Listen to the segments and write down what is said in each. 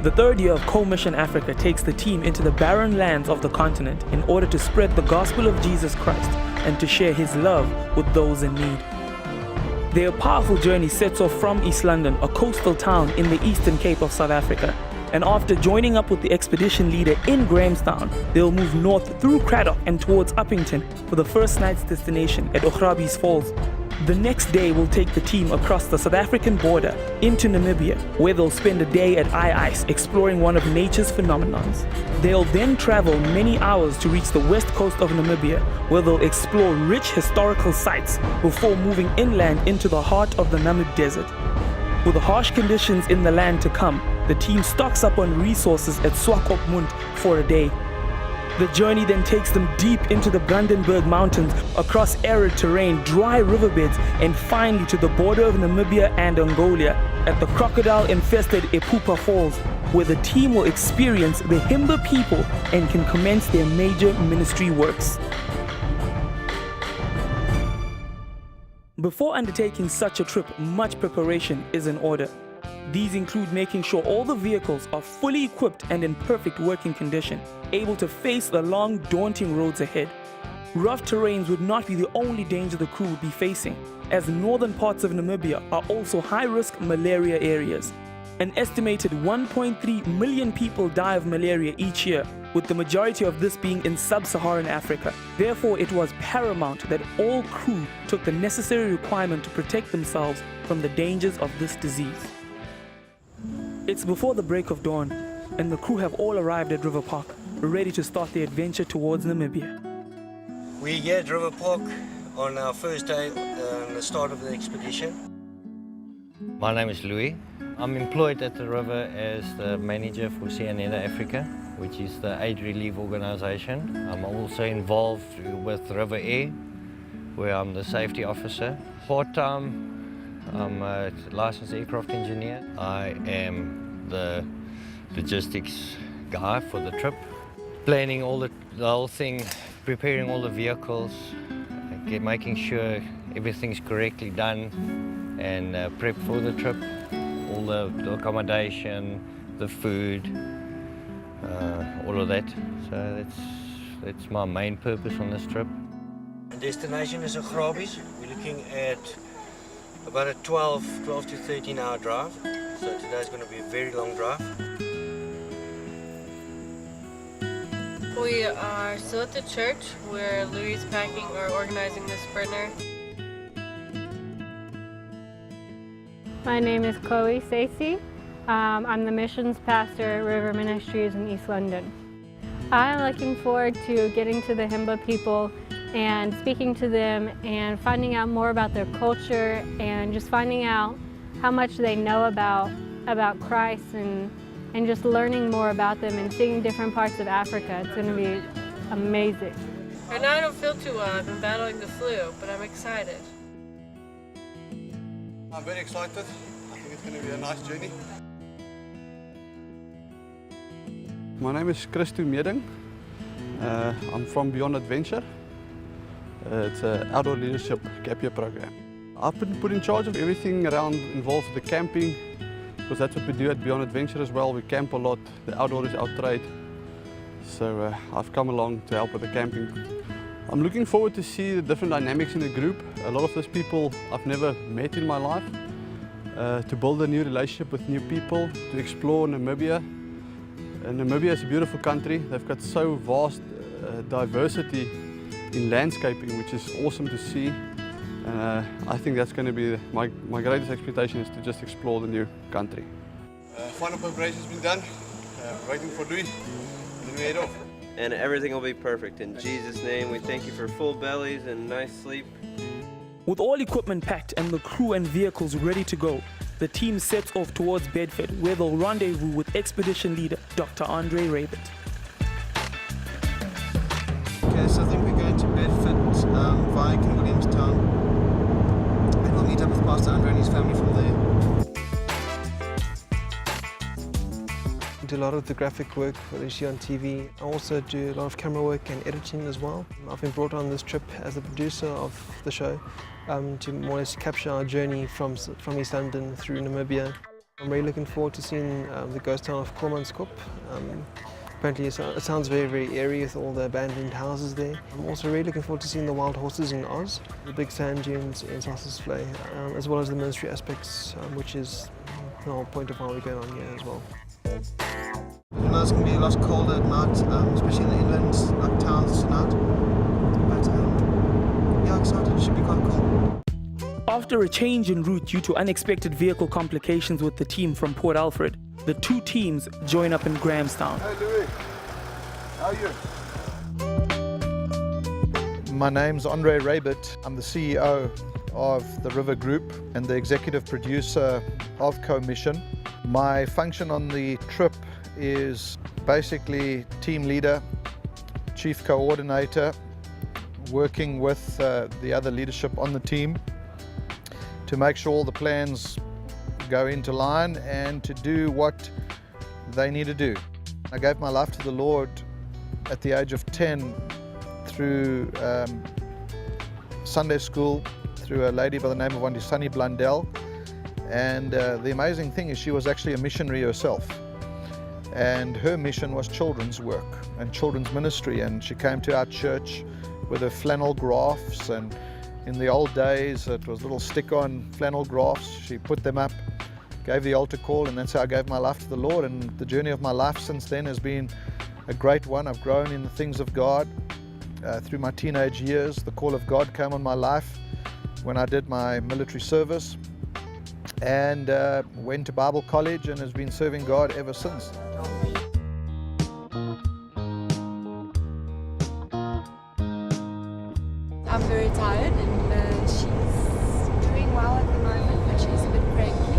The third year of Co-Mission Africa takes the team into the barren lands of the continent in order to spread the gospel of Jesus Christ and to share his love with those in need. Their powerful journey sets off from East London, a coastal town in the Eastern Cape of South Africa. And after joining up with the expedition leader in Grahamstown, they'll move north through Cradock and towards Uppington for the first night's destination at Ograbies Falls. The next day will take the team across the South African border into Namibia, where they'll spend a day at Ice exploring one of nature's phenomenons. They'll then travel many hours to reach the west coast of Namibia, where they'll explore rich historical sites before moving inland into the heart of the Namib Desert. With the harsh conditions in the land to come, the team stocks up on resources at Swakopmund for a day. The journey then takes them deep into the Brandenburg Mountains, across arid terrain, dry riverbeds, and finally to the border of Namibia and Angola at the crocodile-infested Epupa Falls, where the team will experience the Himba people and can commence their major ministry works. Before undertaking such a trip, much preparation is in order. These include making sure all the vehicles are fully equipped and in perfect working condition, able to face the long, daunting roads ahead. Rough terrains would not be the only danger the crew would be facing, as northern parts of Namibia are also high-risk malaria areas. An estimated 1.3 million people die of malaria each year, with the majority of this being in sub-Saharan Africa. Therefore, it was paramount that all crew took the necessary requirement to protect themselves from the dangers of this disease. It's before the break of dawn, and the crew have all arrived at River Park, ready to start their adventure towards Namibia. We're here at River Park on our first day, the start of the expedition. My name is Louis. I'm employed at the river as the manager for Cianeda Africa, which is the aid relief organization. I'm also involved with River Air, where I'm the safety officer. Part-time, I'm a licensed aircraft engineer. I am the logistics guy for the trip, planning all the whole thing, preparing all the vehicles, making sure everything's correctly done, and prep for the trip, all the accommodation, the food, all of that. So that's my main purpose on this trip. The destination is Ograbies. We're looking at about a 12 to 13 hour drive. So today's going to be a very long drive. We are still at the church where Louis is packing or organizing the sprinter. My name is Chloe Stacey. I'm the missions pastor at River Ministries in East London. I'm looking forward to getting to the Himba people and speaking to them and finding out more about their culture and just finding out how much they know about Christ and just learning more about them and seeing different parts of Africa. It's going to be amazing. Right now I don't feel too well. I've been battling the flu, but I'm excited. I'm very excited. I think it's going to be a nice journey. My name is Christo Meding. I'm from Beyond Adventure. It's an outdoor leadership gap year program. I've been put in charge of everything around involved with the camping, because that's what we do at Beyond Adventure as well. We camp a lot. The outdoor is our trade. So I've come along to help with the camping. I'm looking forward to see the different dynamics in the group. A lot of those people I've never met in my life. To build a new relationship with new people, to explore Namibia. Namibia is a beautiful country. They've got so vast diversity in landscaping, which is awesome to see. I think that's going to be my greatest expectation, is to just explore the new country. Final preparation's been done. Waiting for Louis, and then we head off. And everything will be perfect. In Jesus' name, we thank you for full bellies and nice sleep. With all equipment packed and the crew and vehicles ready to go, the team sets off towards Bedford, where they'll rendezvous with expedition leader Dr. Andre Rabert. Okay, so I think we're going to Bedford via King Williamstown, and we'll meet up with Pastor Andre and his family from there. I do a lot of the graphic work that you see on TV. I also do a lot of camera work and editing as well. I've been brought on this trip as the producer of the show to more or less capture our journey from East London through Namibia. I'm really looking forward to seeing the ghost town of Kolmanskop. Apparently it sounds very, very eerie with all the abandoned houses there. I'm also really looking forward to seeing the wild horses in Oz, the big sand dunes in Sossusvlei, as well as the ministry aspects, which is the whole point of why we're going on here as well. I know it's going to be a lot colder at night, especially in the inland like towns tonight. But yeah, excited. It should be quite cool. After a change en route due to unexpected vehicle complications with the team from Port Alfred, the two teams join up in Grahamstown. Hey Louis, how are you? My name's Andre Rabert. I'm the CEO of the River Group and the executive producer of Co-Mission. My function on the trip is basically team leader, chief coordinator, working with the other leadership on the team to make sure all the plans go into line and to do what they need to do. I gave my life to the Lord at the age of 10 through Sunday school, through a lady by the name of Auntie Sunny Blundell. And the amazing thing is she was actually a missionary herself. And her mission was children's work and children's ministry. And she came to our church with her flannel graphs, and in the old days it was little stick-on flannel graphs. She put them up, gave the altar call, and that's how I gave my life to the Lord. And the journey of my life since then has been a great one. I've grown in the things of God through my teenage years. The call of God came on my life when I did my military service, and went to Bible college and has been serving God ever since. I'm very tired, and she's doing well at the moment, but she's a bit cranky.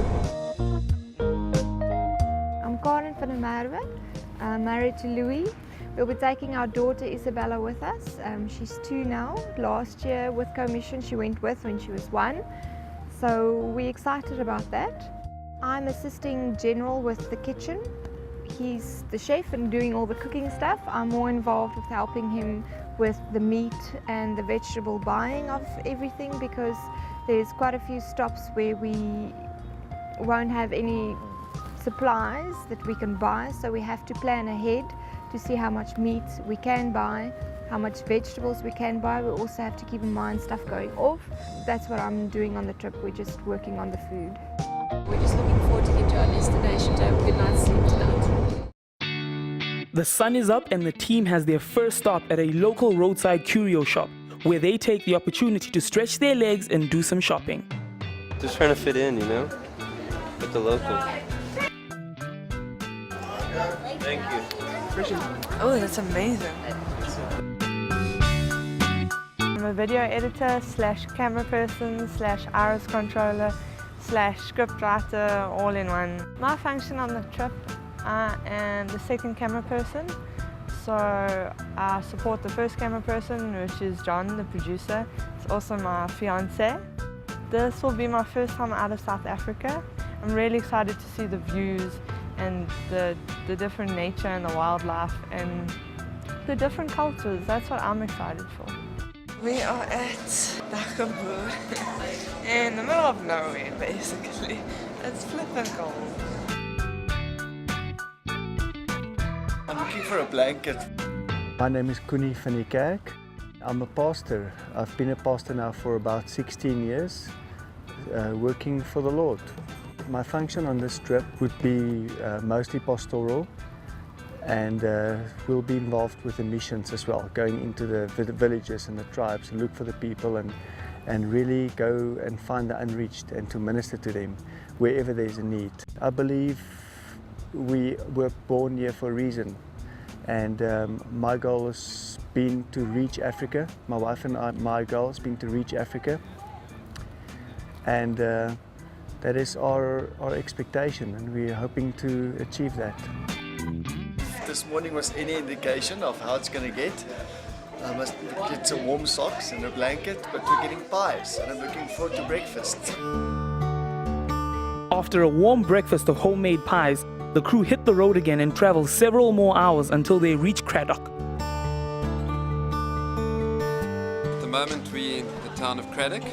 I'm Karen van der Merwe, married to Louis. We'll be taking our daughter Isabella with us. She's 2 now. Last year with Co-Mission she went with when she was 1. So we're excited about that. I'm assisting General with the kitchen. He's the chef and doing all the cooking stuff. I'm more involved with helping him with the meat and the vegetable buying of everything, because there's quite a few stops where we won't have any supplies that we can buy, so we have to plan ahead to see how much meat we can buy, how much vegetables we can buy. We also have to keep in mind stuff going off. That's what I'm doing on the trip. We're just working on the food. We're just looking forward to get to our destination to have a good night's sleep tonight. The sun is up and the team has their first stop at a local roadside curio shop, where they take the opportunity to stretch their legs and do some shopping. Just trying to fit in, you know, with the local. Thank you. Oh, that's amazing. I'm a video editor / camera person / iris controller / script writer, all in one. My function on the trip, I am the second camera person. So I support the first camera person, which is John, the producer. It's also my fiance. This will be my first time out of South Africa. I'm really excited to see the views and the different nature and the wildlife and the different cultures. That's what I'm excited for. We are at Daggaboer in the middle of nowhere, basically. It's flipping cold. I'm looking for a blanket. My name is Koenie van die Kerk. I'm a pastor. I've been a pastor now for about 16 years, working for the Lord. My function on this trip would be mostly pastoral, and we'll be involved with the missions as well, going into the villages and the tribes and look for the people and really go and find the unreached and to minister to them wherever there's a need. I believe we were born here for a reason, and my goal has been to reach Africa. My wife and I, my goal has been to reach Africa, and that is our expectation, and we're hoping to achieve that. If this morning was any indication of how it's going to get, I must get some warm socks and a blanket, but we're getting pies, and I'm looking forward to breakfast. After a warm breakfast of homemade pies, the crew hit the road again and travel several more hours until they reach Cradock. At the moment we're in the town of Cradock.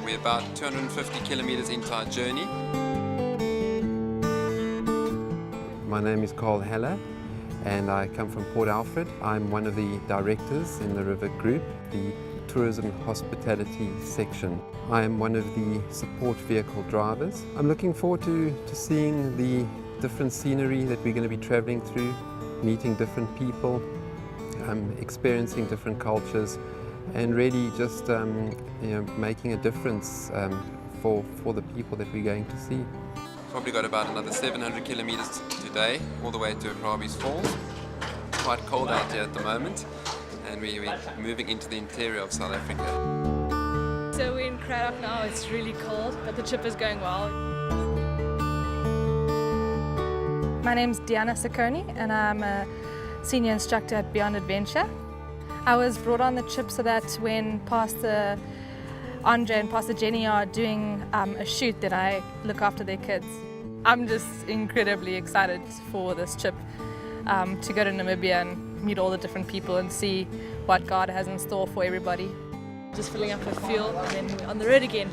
We're about 250 kilometers into our journey. My name is Carl Heller and I come from Port Alfred. I'm one of the directors in the River Group, the Tourism Hospitality section. I am one of the support vehicle drivers. I'm looking forward to seeing the different scenery that we're going to be travelling through, meeting different people, experiencing different cultures, and really just making a difference for the people that we're going to see. Probably got about another 700 kilometers today, all the way to Rabies Falls. Quite cold out here at the moment, and we're moving into the interior of South Africa. So we're in Cradock now. It's really cold, but the trip is going well. My name's Diana Sacconi, and I'm a senior instructor at Beyond Adventure. I was brought on the trip so that when Pastor Andre and Pastor Jenny are doing a shoot, that I look after their kids. I'm just incredibly excited for this trip to go to Namibia and meet all the different people and see what God has in store for everybody. Just filling up with fuel and then we're on the road again.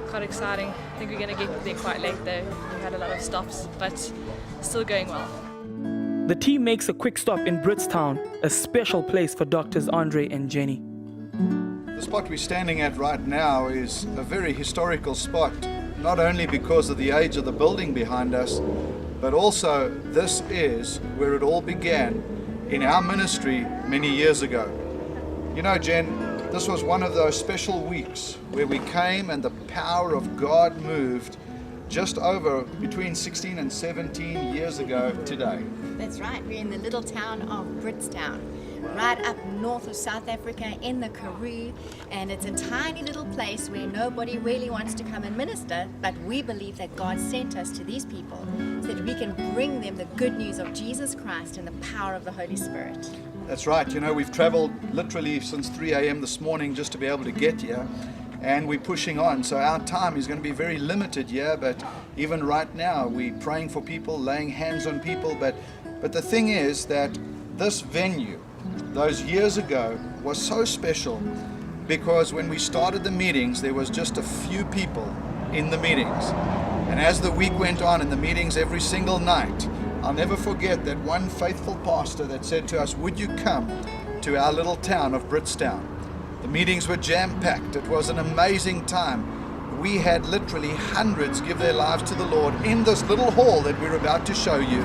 Quite exciting. I think we're going to get there quite late though. We've had a lot of stops, but still going well. The team makes a quick stop in Britstown, a special place for Doctors Andre and Jenny. The spot we're standing at right now is a very historical spot, not only because of the age of the building behind us, but also this is where it all began in our ministry many years ago. You know, Jen, this was one of those special weeks where we came and the power of God moved just over between 16 and 17 years ago today. That's right, we're in the little town of Britstown, right up north of South Africa in the Karoo, and it's a tiny little place where nobody really wants to come and minister, but we believe that God sent us to these people so that we can bring them the good news of Jesus Christ and the power of the Holy Spirit. That's right, you know, we've traveled literally since 3 a.m. this morning just to be able to get here, and we're pushing on, so our time is going to be very limited here, but even right now we're praying for people, laying hands on people, but the thing is that this venue, those years ago, was so special because when we started the meetings, there was just a few people in the meetings. And as the week went on in the meetings every single night, I'll never forget that one faithful pastor that said to us, would you come to our little town of Britstown? The meetings were jam-packed. It was an amazing time. We had literally hundreds give their lives to the Lord in this little hall that we're about to show you.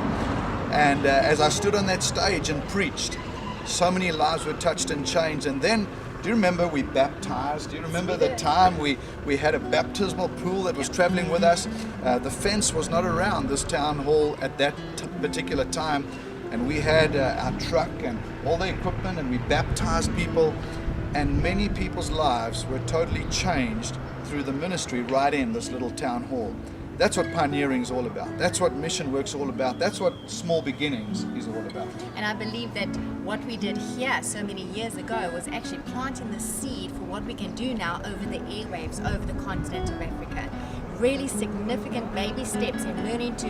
And as I stood on that stage and preached, so many lives were touched and changed. And then, do you remember we baptized? Do you remember the time we had a baptismal pool that was traveling with us? The fence was not around this town hall at that particular time. And we had our truck and all the equipment, and we baptized people. And many people's lives were totally changed through the ministry right in this little town hall. That's what pioneering is all about. That's what mission work's all about. That's what small beginnings is all about. And I believe that what we did here so many years ago was actually planting the seed for what we can do now over the airwaves, over the continent of Africa. Really significant baby steps in learning to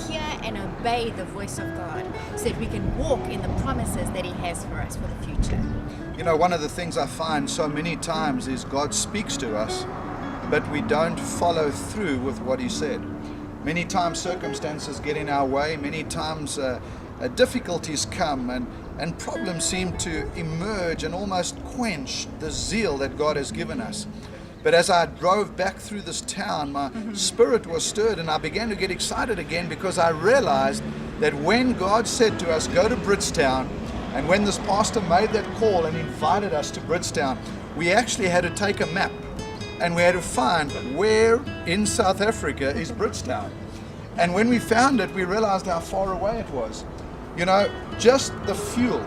hear and obey the voice of God so that we can walk in the promises that He has for us for the future. You know, one of the things I find so many times is God speaks to us, but we don't follow through with what He said. Many times circumstances get in our way, many times difficulties come and problems seem to emerge and almost quench the zeal that God has given us. But as I drove back through this town, my spirit was stirred and I began to get excited again because I realized that when God said to us, go to Britstown, and when this pastor made that call and invited us to Britstown, we actually had to take a map and we had to find where in South Africa is Britstown. And when we found it, we realized how far away it was. You know, just the fuel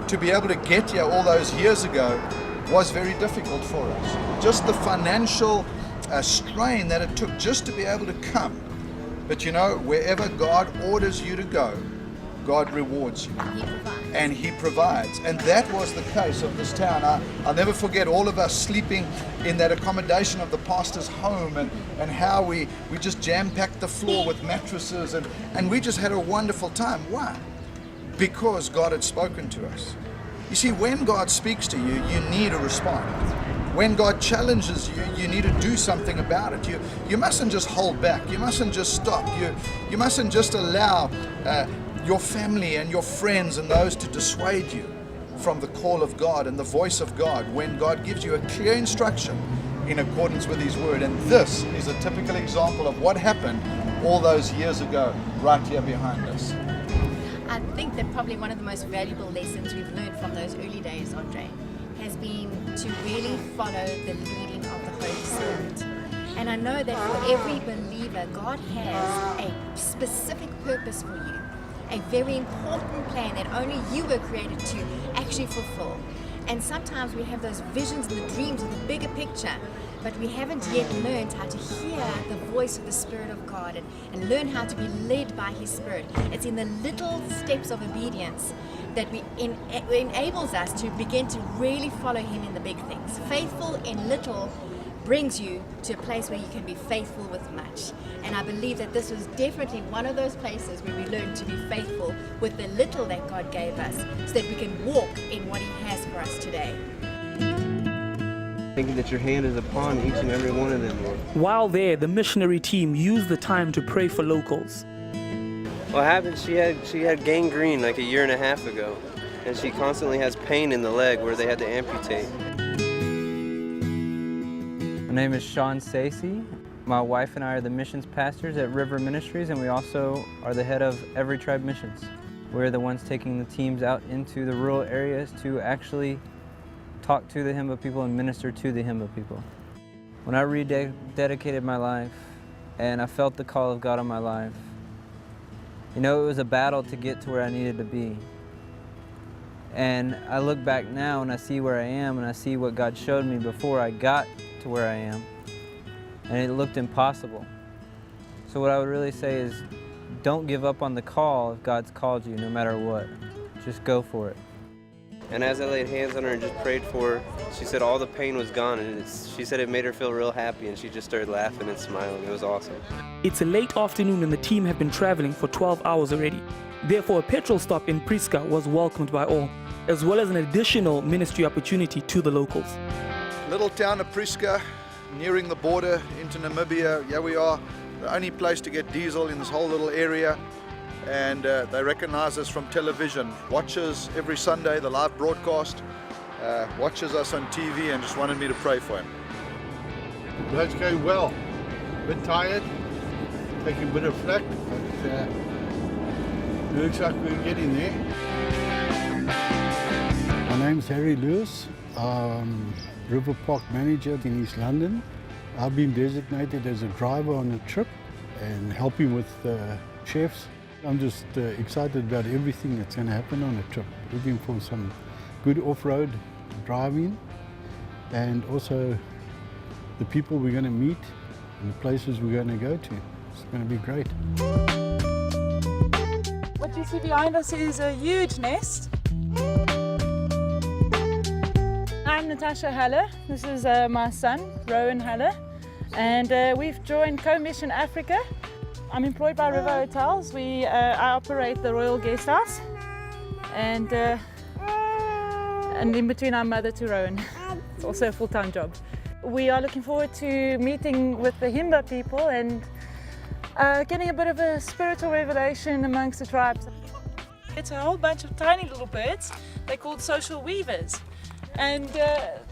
to be able to get here all those years ago was very difficult for us. Just the financial strain that it took just to be able to come. But you know, wherever God orders you to go, God rewards you. And He provides. And that was the case of this town. I'll never forget all of us sleeping in that accommodation of the pastor's home and how we just jam-packed the floor with mattresses and we just had a wonderful time. Why? Because God had spoken to us. You see, when God speaks to you, you need to respond. When God challenges you, you need to do something about it. You mustn't just hold back. You mustn't just stop. You mustn't just allow your family and your friends and those to dissuade you from the call of God and the voice of God when God gives you a clear instruction in accordance with His Word. And this is a typical example of what happened all those years ago, right here behind us. I think that probably one of the most valuable lessons we've learned from those early days, Andre, has been to really follow the leading of the Holy Spirit. And I know that for every believer, God has a specific purpose for you, a very important plan that only you were created to actually fulfill. And sometimes we have those visions and the dreams of the bigger picture, but we haven't yet learned how to hear the voice of the Spirit of God and learn how to be led by His Spirit. It's in the little steps of obedience that enables us to begin to really follow Him in the big things. Faithful in little brings you to a place where you can be faithful with much. And I believe that this was definitely one of those places where we learned to be faithful with the little that God gave us so that we can walk in what He has for us today. Thinking that your hand is upon each and every one of them, Lord. While there, the missionary team used the time to pray for locals. What happened, she had gangrene like a year and a half ago, and she constantly has pain in the leg where they had to amputate. My name is Sean Stacey. My wife and I are the missions pastors at River Ministries, and we also are the head of Every Tribe Missions. We're the ones taking the teams out into the rural areas to actually talk to the Himba people and minister to the Himba people. When I rededicated my life and I felt the call of God on my life, you know, it was a battle to get to where I needed to be. And I look back now and I see where I am and I see what God showed me before I got to where I am. And it looked impossible. So what I would really say is, don't give up on the call if God's called you, no matter what. Just go for it. And as I laid hands on her and just prayed for her, she said all the pain was gone, and she said it made her feel real happy, and she just started laughing and smiling. It was awesome. It's a late afternoon and the team have been traveling for 12 hours already. Therefore, a petrol stop in Priska was welcomed by all, as well as an additional ministry opportunity to the locals. Little town of Priska, nearing the border into Namibia. Here we are, the only place to get diesel in this whole little area. And they recognize us from television, watches every Sunday, the live broadcast, watches us on TV and just wanted me to pray for him. Well, it's going well. A bit tired, taking a bit of flack, but looks like we're getting there. My name's Harry Lewis. I'm River Park Manager in East London. I've been designated as a driver on the trip and helping with chefs. I'm just excited about everything that's going to happen on the trip. Looking for some good off-road driving and also the people we're going to meet and the places we're going to go to. It's going to be great. What you see behind us is a huge nest. I'm Natasha Haller. This is my son, Rowan Haller, and we've joined Co-Mission Africa. I'm employed by River Hotels. I operate the Royal Guest House, and in between I'm mother to Rowan. It's also a full-time job. We are looking forward to meeting with the Himba people and getting a bit of a spiritual revelation amongst the tribes. It's a whole bunch of tiny little birds. They're called social weavers, and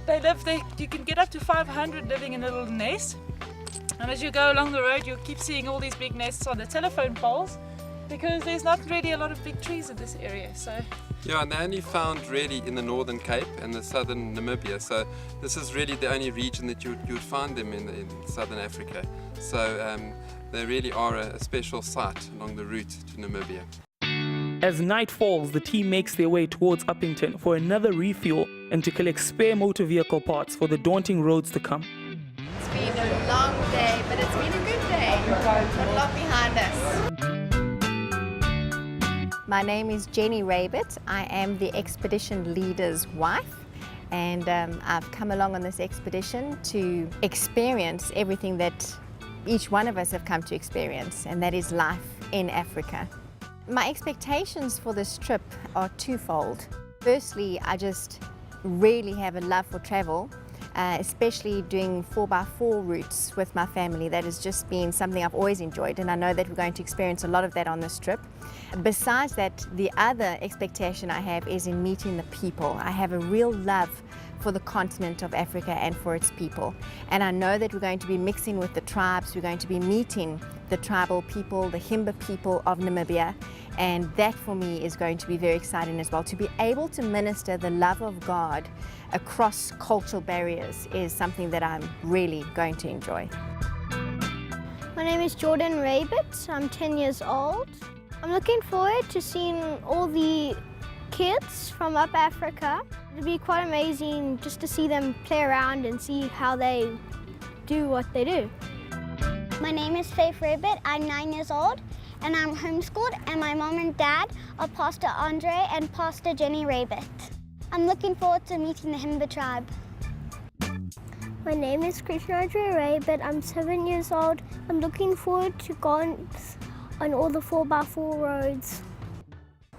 they live there. You can get up to 500 living in a little nest. And as you go along the road, you'll keep seeing all these big nests on the telephone poles because there's not really a lot of big trees in this area. So yeah, and they're only found really in the Northern Cape and the Southern Namibia. So this is really the only region that you would find them in Southern Africa. So they really are a special site along the route to Namibia. As night falls, the team makes their way towards Uppington for another refuel and to collect spare motor vehicle parts for the daunting roads to come. It's been a long day, but it's been a good day. A lot behind us. My name is Jenny Rabbit. I am the expedition leader's wife, and I've come along on this expedition to experience everything that each one of us have come to experience, and that is life in Africa. My expectations for this trip are twofold. Firstly, I just really have a love for travel. especially doing 4x4 routes with my family. That has just been something I've always enjoyed, and I know that we're going to experience a lot of that on this trip. Besides that, the other expectation I have is in meeting the people. I have a real love for the continent of Africa and for its people. And I know that we're going to be mixing with the tribes, we're going to be meeting the tribal people, the Himba people of Namibia, and that for me is going to be very exciting as well. To be able to minister the love of God across cultural barriers is something that I'm really going to enjoy. My name is Jordan Rabbit, I'm 10 years old. I'm looking forward to seeing all the kids from up Africa. It'll be quite amazing just to see them play around and see how they do what they do. My name is Faith Rabbit, I'm 9 years old and I'm homeschooled, and my mom and dad are Pastor Andre and Pastor Jenny Rabbit. I'm looking forward to meeting the Himba tribe. My name is Krishna Andre Rabbit, I'm 7 years old. I'm looking forward to going on all the 4x4 roads.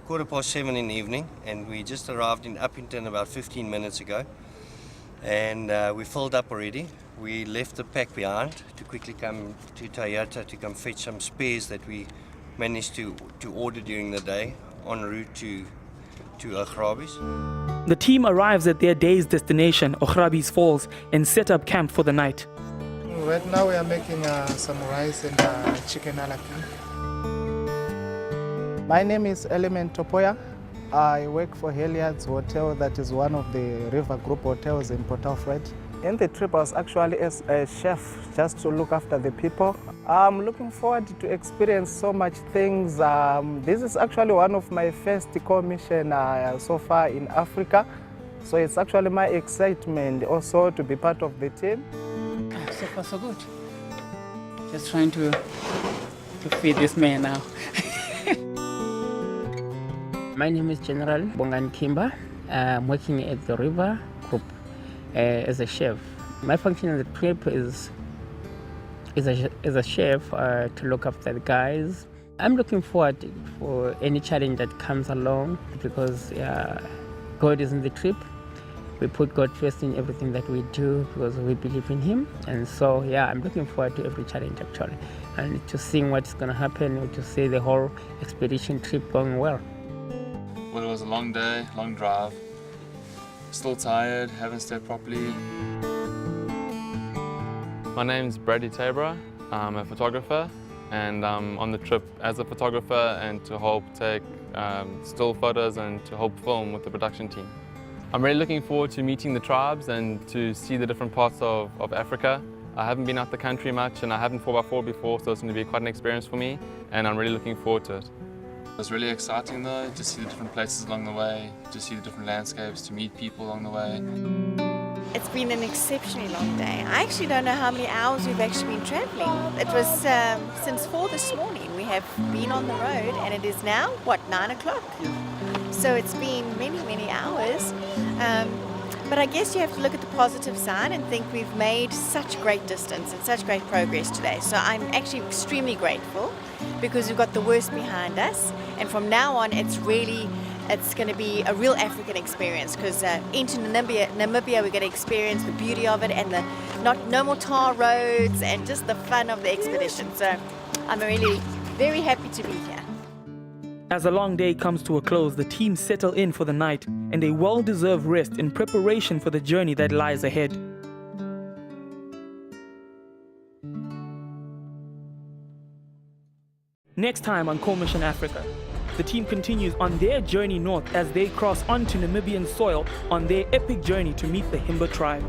7:15 in the evening, and we just arrived in Uppington about 15 minutes ago, and we filled up already. We left the pack behind to quickly come to Toyota to come fetch some spares that we managed to order during the day en route to Ochrabis. The team arrives at their day's destination, Ochrabis Falls, and set up camp for the night. Right now we are making some rice and chicken alaki. My name is Element Topoya. I work for Heliads Hotel, that is one of the River Group hotels in Port Alfred. In the trip I was actually as a chef, just to look after the people. I'm looking forward to experience so much things. This is actually one of my first commission so far in Africa. So it's actually my excitement also to be part of the team. So far so good. Just trying to feed this man now. My name is General Bongan Kimba. I'm working at the River Group as a chef. My function on the trip is as a chef to look after the guys. I'm looking forward for any challenge that comes along because God is in the trip. We put God first in everything that we do because we believe in Him. And so, I'm looking forward to every challenge actually. And to see what's going to happen, and to see the whole expedition trip going well. Well, it was a long day, long drive. Still tired, haven't slept properly. My name's Brady Tabra. I'm a photographer, and I'm on the trip as a photographer and to help take still photos and to help film with the production team. I'm really looking forward to meeting the tribes and to see the different parts of Africa. I haven't been out the country much and I haven't 4x4 before, so it's going to be quite an experience for me, and I'm really looking forward to it. It was really exciting though, to see the different places along the way, to see the different landscapes, to meet people along the way. It's been an exceptionally long day. I actually don't know how many hours we've actually been traveling. It was since 4 this morning. We have been on the road and it is now, 9 o'clock? So it's been many, many hours. But I guess you have to look at the positive side and think we've made such great distance and such great progress today. So I'm actually extremely grateful because we've got the worst behind us. And from now on, it's going to be a real African experience because into Namibia we're going to experience the beauty of it and no more tar roads and just the fun of the expedition. So I'm really very happy to be here. As the long day comes to a close, the team settle in for the night and a well-deserved rest in preparation for the journey that lies ahead. Next time on Co-Mission Africa, the team continues on their journey north as they cross onto Namibian soil on their epic journey to meet the Himba tribe.